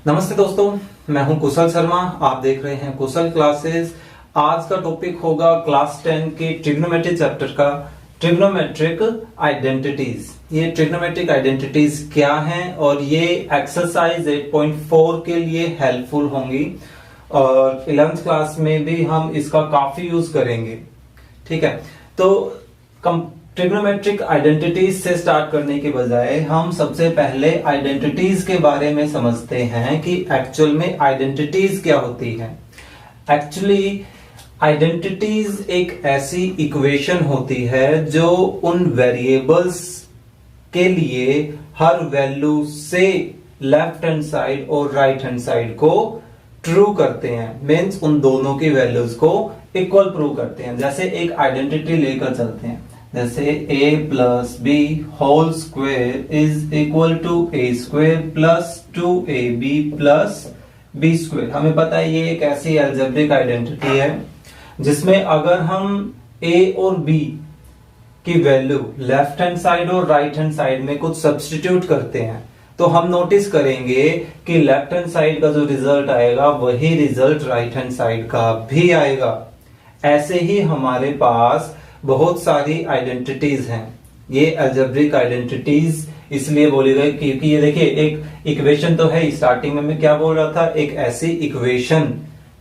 नमस्ते दोस्तों, मैं हूं कुशल शर्मा। आप देख रहे हैं कुशल क्लासेस। आज का टॉपिक होगा क्लास 10 के ट्रिग्नोमेट्री चैप्टर का ट्रिग्नोमेट्रिक आइडेंटिटीज। ये ट्रिग्नोमेट्रिक आइडेंटिटीज क्या हैं और ये एक्सरसाइज 8.4 के लिए हेल्पफुल होंगी और 11th क्लास में भी हम इसका काफी यूज करेंगे। ठीक है, तो ट्रिग्नोमेट्रिक आइडेंटिटीज से स्टार्ट करने के बजाय हम सबसे पहले आइडेंटिटीज के बारे में समझते हैं कि एक्चुअल में आइडेंटिटीज क्या होती हैं। एक्चुअली आइडेंटिटीज एक ऐसी इक्वेशन होती है जो उन वेरिएबल्स के लिए हर वैल्यू से लेफ्ट हैंड साइड और राइट हैंड साइड को ट्रू करते हैं। मीन्स उन दोनों की वैल्यूज को इक्वल प्रूव करते हैं। जैसे एक आइडेंटिटी लेकर चलते हैं, जैसे a plus b whole square is equal to a square plus 2ab plus b square. हमें पता है ये एक ऐसी अलजेब्रिक आइडेंटिटी है जिसमें अगर हम a और b की वैल्यू लेफ्ट हैंड साइड और राइट हैंड साइड में कुछ सब्स्टिट्यूट करते हैं तो हम नोटिस करेंगे कि लेफ्ट हैंड साइड का जो रिजल्ट आएगा वही रिजल्ट राइट हैंड साइड का भी आएगा। ऐसे ही हमारे पास बहुत सारी आइडेंटिटीज हैं। ये अलजेब्रिक आइडेंटिटीज इसलिए बोली गई क्योंकि ये देखिए एक इक्वेशन तो है। स्टार्टिंग में मैं क्या बोल रहा था, एक ऐसी इक्वेशन,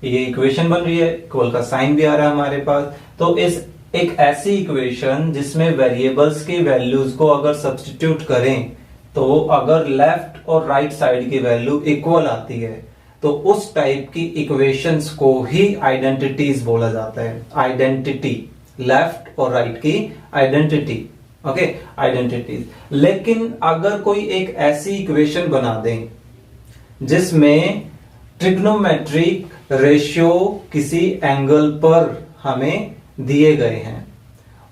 ये इक्वेशन बन रही है, इक्वल का साइन भी आ रहा है हमारे पास। तो इस एक ऐसी इक्वेशन जिसमें वेरिएबल्स की वैल्यूज को अगर सब्स्टिट्यूट करें तो अगर लेफ्ट और राइट साइड की वैल्यू इक्वल आती है तो उस टाइप की इक्वेशंस को ही आइडेंटिटीज बोला जाता है। आइडेंटिटी, लेफ्ट और राइट की आइडेंटिटी, ओके, आइडेंटिटीज। लेकिन अगर कोई एक ऐसी इक्वेशन बना दें जिसमें ट्रिग्नोमेट्रिक रेशियो किसी एंगल पर हमें दिए गए हैं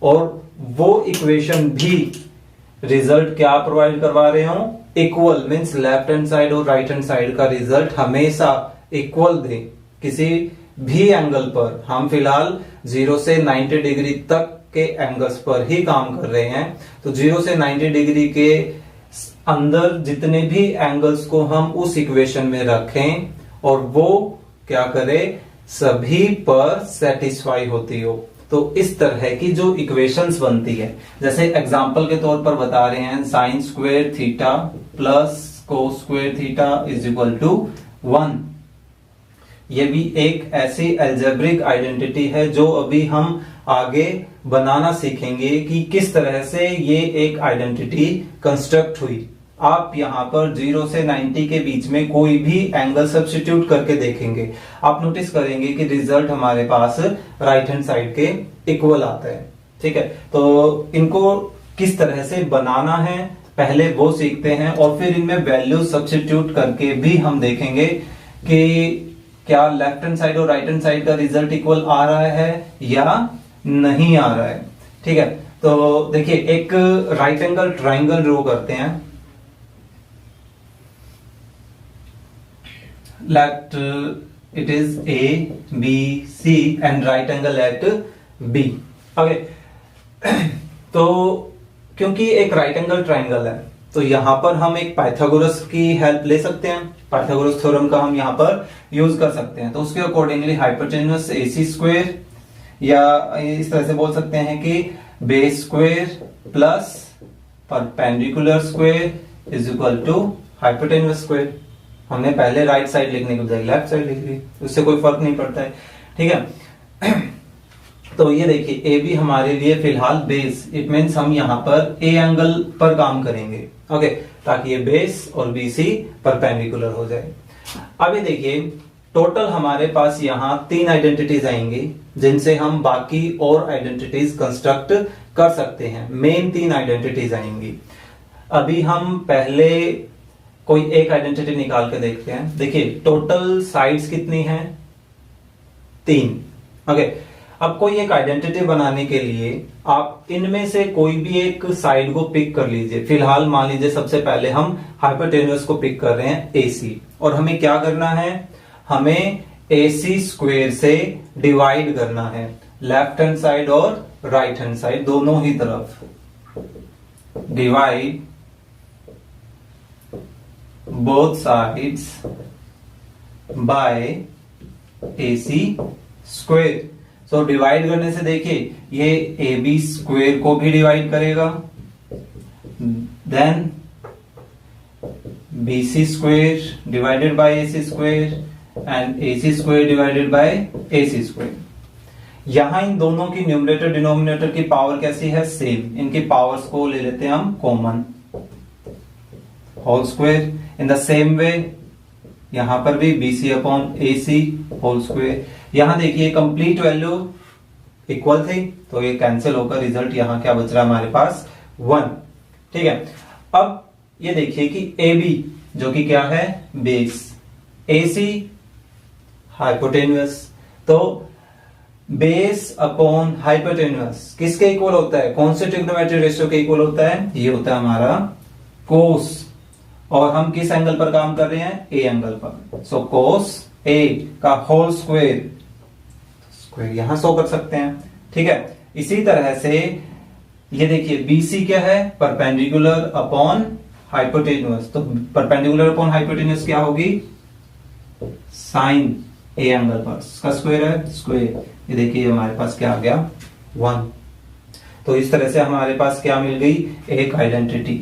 और वो इक्वेशन भी रिजल्ट क्या प्रोवाइड करवा रहे हो, equal, means left hand side और राइट हैंड साइड का रिजल्ट हमेशा इक्वल दे किसी भी एंगल पर। हम फिलहाल 0 से 90 डिग्री तक के एंगल्स पर ही काम कर रहे हैं, तो 0 से 90 डिग्री के अंदर जितने भी एंगल्स को हम उस इक्वेशन में रखें और वो क्या करे, सभी पर सेटिस्फाई होती हो। तो इस तरह की जो इक्वेशंस बनती है, जैसे एग्जांपल के तौर पर बता रहे हैं, sine square theta plus cos square theta is equal to 1। ये भी एक ऐसी अलजेब्रिक आइडेंटिटी है जो अभी हम आगे बनाना सीखेंगे कि किस तरह से ये एक आइडेंटिटी कंस्ट्रक्ट हुई। आप यहां पर 0 से 90 के बीच में कोई भी एंगल सब्स्टिट्यूट करके देखेंगे, आप नोटिस करेंगे कि रिजल्ट हमारे पास राइट हैंड साइड के इक्वल आता है। ठीक है, तो इनको किस तरह से बनाना है पहले वो सीखते हैं और फिर इनमें वैल्यू सब्स्टिट्यूट करके भी हम देखेंगे कि क्या लेफ्ट हैंड साइड और राइट हैंड साइड का रिजल्ट इक्वल आ रहा है या नहीं आ रहा है। ठीक है, तो देखिए एक राइट एंगल ट्राइंगल ड्रॉ करते हैं। Let it is A, B, C and right angle at B. Okay. तो क्योंकि एक राइट एंगल ट्राइंगल है तो यहां पर हम एक पाइथागोरस की हेल्प ले सकते हैं। पाइथागोरस थ्योरम का हम यहां पर यूज कर सकते हैं। तो उसके अकॉर्डिंगली हाइपोटेन्यूस AC स्क्वायर, या इस तरह से बोल सकते हैं कि base square plus perpendicular square is equal to hypotenuse square. हमने पहले राइट साइड लिखने के बजाय लेफ्ट साइड लिख ली, उससे कोई फर्क नहीं पड़ता है। ठीक है, तो ये देखिए ए बी हमारे लिए फिलहाल बेस, इट मींस हम यहां पर ए एंगल पर काम करेंगे, ओके, ताकि ये बेस और बी सी परपेंडिकुलर हो जाए। अब ये देखिए टोटल हमारे पास यहाँ 3 आइडेंटिटीज आएंगी जिनसे हम बाकी और आइडेंटिटीज कंस्ट्रक्ट कर सकते हैं। मेन 3 आइडेंटिटीज आएंगी। अभी हम पहले कोई एक आइडेंटिटी निकाल के देखते हैं। देखिए टोटल साइड्स कितनी हैं, 3। ओके, अब कोई एक आइडेंटिटी बनाने के लिए आप इनमें से कोई भी एक साइड को पिक कर लीजिए। फिलहाल मान लीजिए सबसे पहले हम हाइपोटेन्यूस को पिक कर रहे हैं AC, और हमें क्या करना है, हमें AC स्क्वायर से डिवाइड करना है लेफ्ट हैंड साइड और राइट हैंड साइड दोनों ही तरफ। Divide both sides by AC square. So divide करने से देखिए ये AB स्क्वेयर को भी डिवाइड करेगा, then BC square divided by AC square and AC square divided by AC square. यहां इन दोनों की न्यूमरेटर डिनोमिनेटर की पावर कैसी है, सेम। इनकी पावर्स को ले लेते हैं हम common, whole square. In the same way यहां पर भी BC upon AC whole square. यहां देखिए कंप्लीट वैल्यू इक्वल थी तो ये कैंसिल होकर रिजल्ट यहां क्या बच रहा है हमारे पास 1। ठीक है, अब ये देखिए कि AB जो कि क्या है, बेस, AC हाइपोटेन्यूस। तो बेस अपॉन हाइपोटेन्यूस किसके इक्वल होता है, कौन से ट्रिग्नोमेट्रिक रेशियो के इक्वल होता है, ये होता है हमारा कोस। और हम किस एंगल पर काम कर रहे हैं, ए एंगल पर। सो कोस ए का होल स्क्वेयर, स्क्वेयर यहां शो कर सकते हैं। ठीक है, इसी तरह से ये देखिए BC क्या है, परपेंडिकुलर अपॉन हाइपोटेन्यूस। तो परपेंडिकुलर अपॉन हाइपोटेन्यूस क्या होगी, साइन ए एंगल पर, इसका स्क्वायर है स्क्वायर। ये देखिए हमारे पास क्या आ गया 1। तो इस तरह से हमारे पास क्या मिल गई, एक आइडेंटिटी।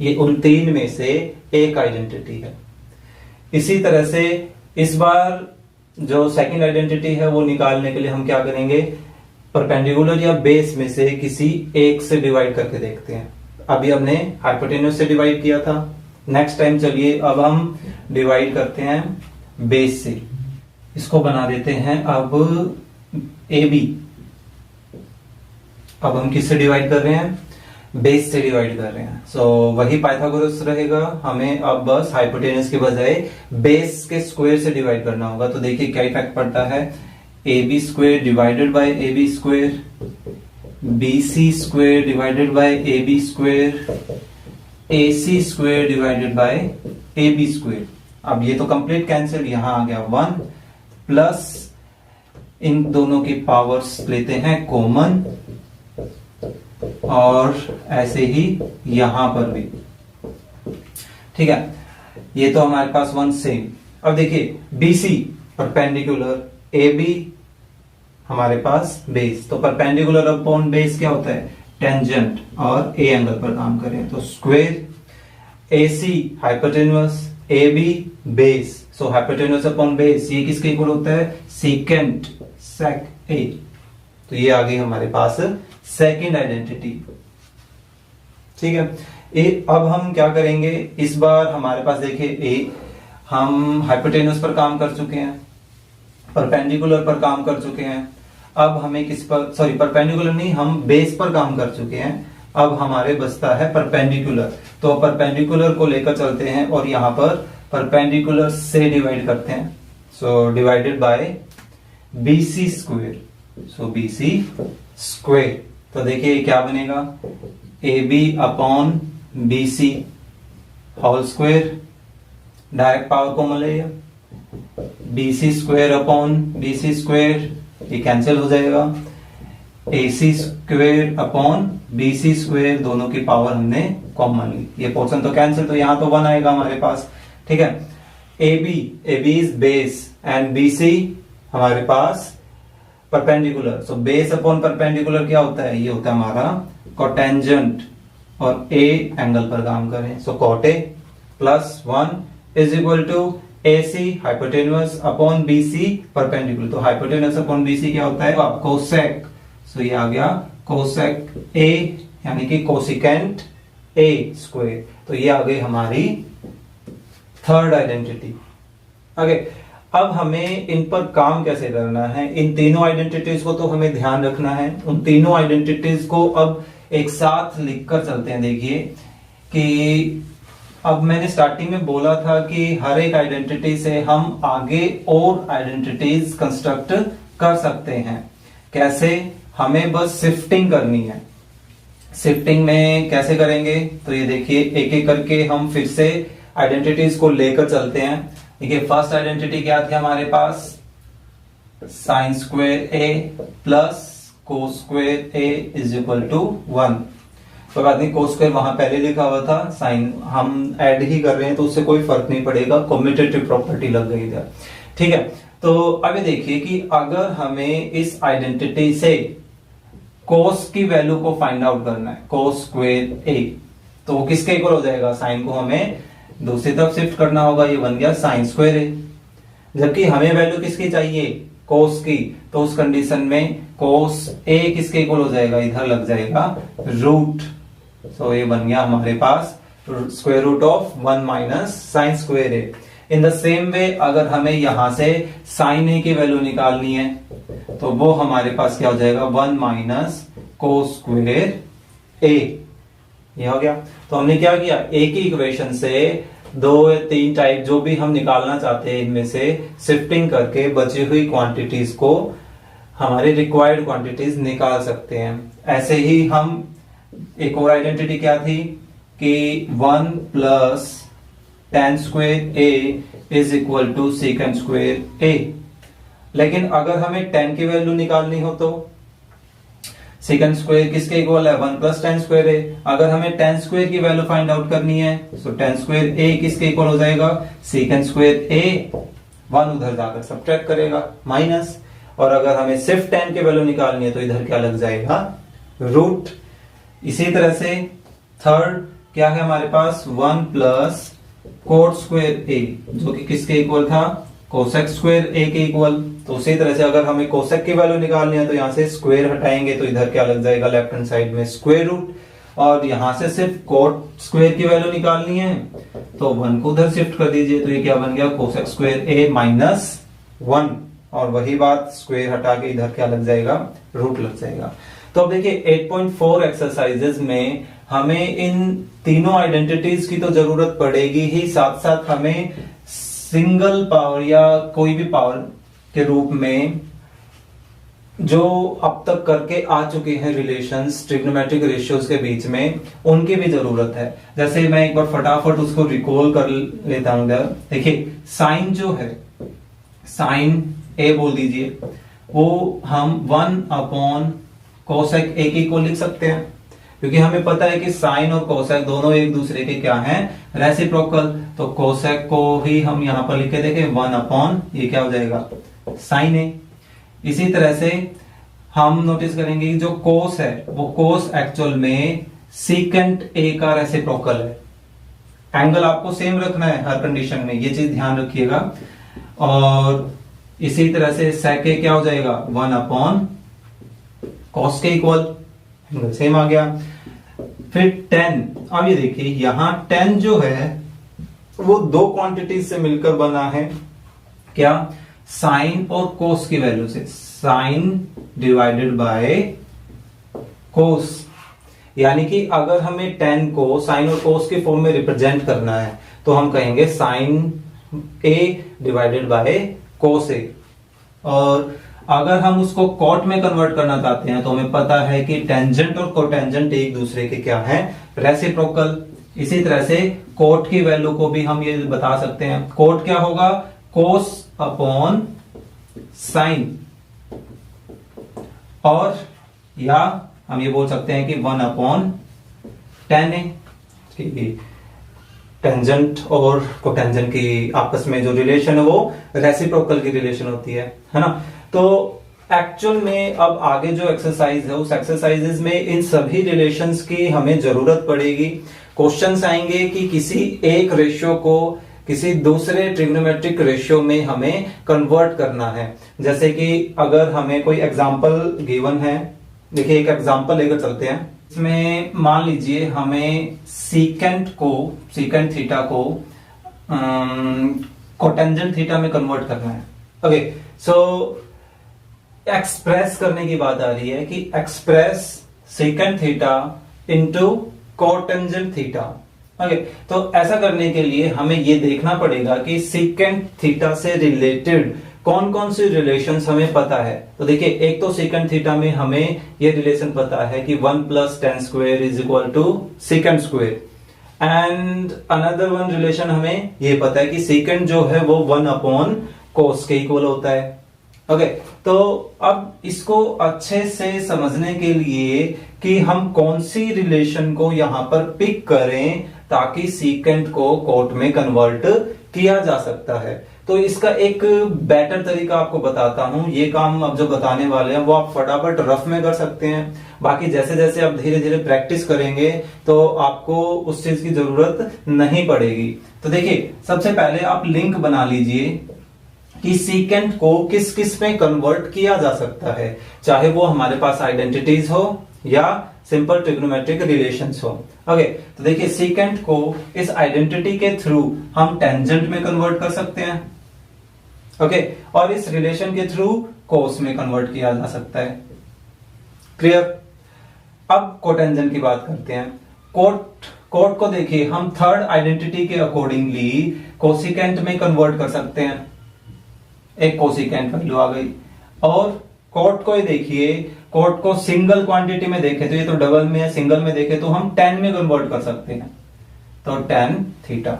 ये उन तीन में से एक आइडेंटिटी है। इसी तरह से इस बार जो सेकंड आइडेंटिटी है वो निकालने के लिए हम क्या करेंगे, परपेंडिकुलर या बेस में से किसी एक से डिवाइड करके देखते हैं। अभी हमने हाइपोटेन्यूस से डिवाइड किया था, नेक्स्ट टाइम चलिए अब हम डिवाइड करते हैं बेस से। इसको बना देते हैं अब AB। अब हम किससे डिवाइड कर रहे हैं, बेस से डिवाइड कर रहे हैं। सो वही पाइथागोरस रहेगा, हमें अब बस हाइपोटेन्यूस के बजाय बेस के स्क्वायर से डिवाइड करना होगा। तो देखिए क्या इफेक्ट पड़ता है, AB square divided by AB square, BC square divided by AB square, AC square divided by AB square. अब ये तो कंप्लीट कैंसिल, यहां आ गया 1 प्लस इन दोनों की पावर्स लेते हैं कॉमन, और ऐसे ही यहां पर भी। ठीक है, ये तो हमारे पास 1 सेम। अब देखिए BC परपेंडिकुलर, AB हमारे पास बेस। तो परपेंडिकुलर अपॉन बेस क्या होता है, टेंजेंट, और ए एंगल पर काम करें तो square. AC hypotenuse, AB base. So hypotenuse upon base ये किसके इक्वल होता है, सेकेंट, सेक ए। तो ये आ गई हमारे पास सेकंड आइडेंटिटी। ठीक है, अब हम क्या करेंगे, इस बार हमारे पास देखिए ए, हम हाइपोटेन्यूस पर काम कर चुके हैं, परपेंडिकुलर पर काम कर चुके हैं। अब हमें किस पर, सॉरी परपेंडिकुलर नहीं, हम बेस पर काम कर चुके हैं। अब हमारे बचता है परपेंडिकुलर। तो परपेंडिकुलर को लेकर चलते हैं और यहां पर परपेंडिकुलर से डिवाइड करते हैं। So divided by BC square, so BC square. तो देखिए क्या बनेगा, AB upon BC whole square, direct power common ले, BC square upon BC square, ये कैंसिल हो जाएगा। AC square upon BC square, दोनों की पावर हमने कॉमन ली, ये पोर्शन तो कैंसिल, तो यहां तो 1 आएगा हमारे पास। ठीक है, AB is base and BC हमारे पास perpendicular. So base upon perpendicular क्या होता है, ये होता है हमारा कोटेंजेंट, और ए एंगल पर काम करें। So cot plus 1 is equal to AC hypotenuse upon BC perpendicular. तो हाइपोटेन्यूस अपॉन BC क्या होता है, कोसेक। सो ये आ गया कोसेक A, यानी कि कोसिकेंट A स्क्वायर। तो ये आ गई हमारी थर्ड आइडेंटिटी। आगे अब हमें इन पर काम कैसे करना है, इन तीनों आइडेंटिटीज को तो हमें ध्यान रखना है। उन तीनों आइडेंटिटीज को अब एक साथ लिखकर चलते हैं। देखिए कि अब मैंने स्टार्टिंग में बोला था कि हर एक आइडेंटिटी से हम आगे और आइडेंटिटीज कंस्ट्रक्ट कर सकते हैं। कैसे, हमें बस शिफ्टिंग करनी है। शिफ्टिंग में कैसे करेंगे, तो ये देखिए एक एक करके हम फिर से आइडेंटिटीज को लेकर चलते हैं। देखिए फर्स्ट आइडेंटिटी क्या थी हमारे पास, sine square A plus cos square A is equal to 1। कोई बात नहीं, कोस स्क्वायर वहां पहले लिखा हुआ था, साइन हम ऐड ही कर रहे हैं तो उससे कोई फर्क नहीं पड़ेगा, कम्यूटेटिव प्रॉपर्टी लग गई इधर। ठीक है, तो अभी देखिए कि अगर हमें इस आइडेंटिटी से कोस की वैल्यू को फाइंड आउट करना है, कोस स्क्वायर ए, तो वो किसके इक्वल हो जाएगा, साइन को हमें दूसरी तरफ शिफ्ट करना होगा, ये बन गया साइन स्क्वायर ए। जबकि हमें वैल्यू किसकी चाहिए, कोस की, तो उस कंडीशन में कोस ए किसके इक्वल हो जाएगा, इधर लग जाएगा रूट। सो ये बन गया हमारे पास square root of 1 minus sine square A. In the same way अगर हमें यहां से साइन ए की वैल्यू निकालनी है तो वो हमारे पास क्या हो जाएगा, 1 माइनस कोस स्क्वायर ए। ये हो गया। तो हमने क्या किया, एक ही इक्वेशन से 2 या 3 टाइप जो भी हम निकालना चाहते हैं इनमें से शिफ्टिंग करके बची हुई क्वांटिटीज को हमारे रिक्वायर्ड क्वांटिटीज निकाल सकते हैं। ऐसे ही हम एक और आइडेंटिटी क्या थी कि 1 plus tan square A is equal to second square A. लेकिन अगर हमें tan की वैल्यू निकालनी हो तो सेकंड स्क्वायर किसके इक्वल है, 1 प्लस tan स्क्वायर ए। अगर हमें tan स्क्वायर की वैल्यू फाइंड आउट करनी है तो tan स्क्वायर ए किसके इक्वल हो जाएगा, सेकंड स्क्वायर ए। 1 उधर जाकर सब्ट्रैक्ट करेगा माइनस, और अगर हमें सिर्फ tan की वैल्यू निकालनी है तो इधर क्या लग जाएगा, रूट। इसी तरह से थर्ड क्या है हमारे पास, 1 प्लस कोट स्क्वायर ए, जो कि किसके इक्वल था, कोसेक स्क्वायर ए के इक्वल। तो उसी तरह से अगर हमें कोसेक की वैल्यू निकालनी है तो यहां से स्क्वायर हटाएंगे तो इधर क्या लग जाएगा, लेफ्ट हैंड साइड में स्क्वायर रूट। और यहां से सिर्फ कोट स्क्वायर की वैल्यू निकालनी है तो 1 को उधर शिफ्ट कर दीजिए, तो ये क्या बन गया, कोसेक स्क्वायर ए माइनस 1। और वही बात स्क्वायर हटा के इधर क्या लग जाएगा, रूट लग जाएगा। तो अब देखिए 8.4 एक्सरसाइजेज में हमें इन तीनों आइडेंटिटीज की तो जरूरत पड़ेगी ही, साथ साथ हमें सिंगल पावर या कोई भी पावर के रूप में जो अब तक करके आ चुके हैं रिलेशंस ट्रिग्नोमेट्रिक रेशियोज के बीच में, उनकी भी जरूरत है। जैसे मैं एक बार फटाफट उसको रिकॉल कर लेता हूं। देखिए साइन जो है, साइन ए बोल दीजिए, वो हम 1 अपॉन कोसेक ए की को लिख सकते हैं, क्योंकि हमें पता है कि साइन और कोसेक दोनों एक दूसरे के क्या हैं, रेसिप्रोकल। तो कोसेक को ही हम यहां पर लिख के देखें 1 अपॉन ये क्या हो जाएगा, साइन ए। इसी तरह से हम नोटिस करेंगे कि जो कोस है वो कोस एक्चुअल में सीकेंट ए का रेसिप्रोकल है। एंगल आपको सेम रखना है हर कंडीशन में, ये चीज ध्यान रखिएगा। और इसी तरह से सेक ए क्या हो जाएगा, 1 अपॉन कॉस के इक्वल, सेम आ गया। फिर 10, अब ये देखिए यहां 10 जो है वो 2 क्वांटिटीज से मिलकर बना है, क्या, साइन और कोस की वैल्यू से, साइन डिवाइडेड बाय कोस। यानी कि अगर हमें 10 को साइन और कोस के फॉर्म में रिप्रेजेंट करना है तो हम कहेंगे sine A divided by cos A. और अगर हम उसको कॉट में कन्वर्ट करना चाहते हैं तो हमें पता है कि टेंजेंट और कोटेंजेंट एक दूसरे के क्या है, रेसिप्रोकल। इसी तरह से कोट की वैल्यू को भी हम ये बता सकते हैं, कोट क्या होगा, कोस अपॉन साइन। और या हम ये बोल सकते हैं कि 1 अपॉन टेन ए। टेंजेंट और कोटेंजेंट की आपस में जो रिलेशन है वो रेसिप्रोकल की रिलेशन होती है ना। तो एक्चुअल में अब आगे जो एक्सरसाइज है उस एक्सरसाइजेज में इन सभी रिलेशंस की हमें जरूरत पड़ेगी। क्वेश्चंस आएंगे कि किसी एक रेशियो को किसी दूसरे ट्रिग्नोमेट्रिक रेशियो में हमें कन्वर्ट करना है। जैसे कि अगर हमें कोई एग्जांपल गिवन है, देखिए एक एग्जांपल लेकर चलते हैं। इसमें मान लीजिए हमें सीकेंट थीटा को कोटेंजेंट थीटा में कन्वर्ट करना है। ओके, सो एक्सप्रेस करने की बात आ रही है कि express secant theta into cotangent theta. Okay, तो ऐसा करने के लिए हमें ये देखना पड़ेगा कि सीकेंट थीटा से रिलेटेड कौन कौन सी रिलेशंस हमें पता है। तो देखिए एक तो सीकेंट थीटा में हमें ये रिलेशन पता है कि 1 plus tan square is equal to secant square. And another one relation हमें ये पता है कि सीकेंट जो है वो 1 अपॉन कोस के इक्वल होता है। ओके, तो अब इसको अच्छे से समझने के लिए कि हम कौन सी रिलेशन को यहां पर पिक करें ताकि सीकेंट को कोट में कन्वर्ट किया जा सकता है, तो इसका एक बेटर तरीका आपको बताता हूं। ये काम अब जो बताने वाले हैं वो आप फटाफट रफ में कर सकते हैं, बाकी जैसे जैसे आप धीरे धीरे प्रैक्टिस करेंगे तो आपको उस चीज की जरूरत नहीं पड़ेगी। तो देखिए, सबसे पहले आप लिंक बना लीजिए कि सीकेंट को किस किस में कन्वर्ट किया जा सकता है, चाहे वो हमारे पास आइडेंटिटीज हो या सिंपल ट्रिग्नोमेट्रिक रिलेशंस हो। ओके, तो देखिए, सीकेंट को इस आइडेंटिटी के थ्रू हम टेंजेंट में कन्वर्ट कर सकते हैं। ओके, और इस रिलेशन के थ्रू कोस में कन्वर्ट किया जा सकता है। क्लियर? अब कोटेंजेंट की बात करते हैं। कोट को देखिए, हम थर्ड आइडेंटिटी के अकॉर्डिंगली कोसिकेंट में कन्वर्ट कर सकते हैं। एक कोसिकेंट वैल्यू आ गई। और कोट को ही देखिए, कोट को सिंगल क्वांटिटी में देखे तो ये तो डबल में है, सिंगल में देखे तो हम 10 में कन्वर्ट कर सकते हैं, तो tan थीटा।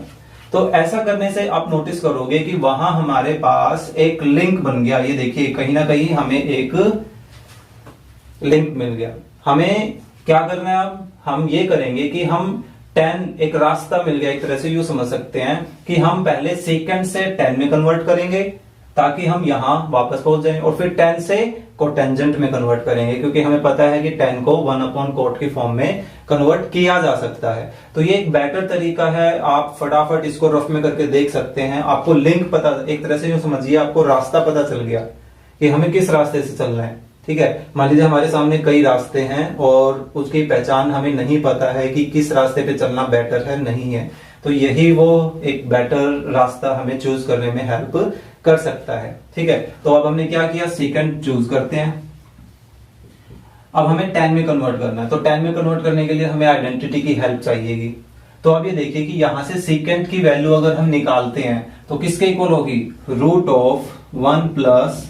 तो ऐसा करने से आप नोटिस करोगे कि वहां हमारे पास एक लिंक बन गया। ये देखिए, कहीं ना कहीं हमें एक लिंक मिल गया। हमें क्या करना है, अब हम ये करेंगे कि हम tan एक रास्ता मिल गया, एक तरह से यूं समझ सकते हैं कि हम पहले सेकेंड से tan में कन्वर्ट करेंगे ताकि हम यहां वापस पहुंच जाएं, और फिर tan से कोटेंजेंट में कन्वर्ट करेंगे, क्योंकि हमें पता है कि tan को 1/कोट की फॉर्म में कन्वर्ट किया जा सकता है। तो ये एक बेटर तरीका है, आप फटाफट इसको रफ में करके देख सकते हैं। आपको लिंक पता, एक तरह से यूं समझिए, आपको रास्ता पता चल गया कि हमें किस रास्ते से चलना है। ठीक है, मान लीजिए हमारे सामने कई रास्ते हैं और उसकी पहचान हमें नहीं पता है कि किस रास्ते पे चलना बेटर है, नहीं है, तो यही वो एक बेटर रास्ता हमें चूज करने में हेल्प कर सकता है। ठीक है, तो अब हमने क्या किया, सीकेंट चूज करते हैं। अब हमें tan में कन्वर्ट करना है, तो tan में कन्वर्ट करने के लिए हमें आइडेंटिटी की हेल्प चाहिएगी। तो अब ये देखिए कि यहां से सीकेंट की वैल्यू अगर हम निकालते हैं तो किसके इक्वल होगी, √1 प्लस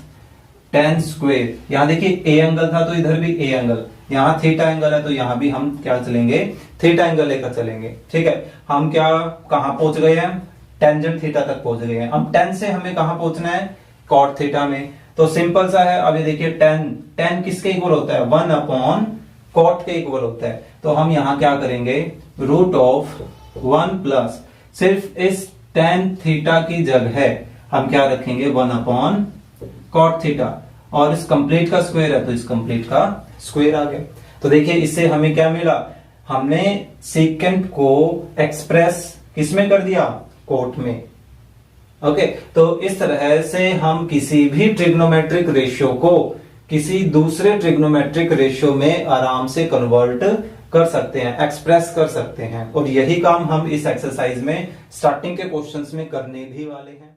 tan स्क्वेयर। यहां देखिए ए एंगल था तो इधर भी ए एंगल, यहां थीटा एंगल है तो यहां भी हम क्या चलेंगे, थीटा एंगल लेकर चलेंगे। ठीक है, हम क्या कहां पहुंच गए हैं, टेंजेंट थीटा तक पहुंच गए हैं। अब tan से हमें कहां पहुंचना है, कॉट थीटा में। तो सिंपल सा है, अब ये देखिए tan किसके इक्वल होता है, 1/कॉट के इक्वल होता है। तो हम यहां क्या करेंगे, √1 प्लस, सिर्फ इस tan थीटा की जगह हम क्या रखेंगे, 1/कॉट थीटा, और इस कंप्लीट का स्क्वायर है तो इस कंप्लीट का स्क्वायर आ गया। तो देखिए, इससे हमें क्या मिला, हमने सीकेंट को एक्सप्रेस किसमें कर दिया, कोट में। ओके, तो इस तरह से हम किसी भी ट्रिग्नोमेट्रिक रेशियो को किसी दूसरे ट्रिग्नोमेट्रिक रेशियो में आराम से कन्वर्ट कर सकते हैं, एक्सप्रेस कर सकते हैं, और यही काम हम इस एक्सरसाइज में स्टार्टिंग के क्वेश्चंस में करने भी वाले हैं।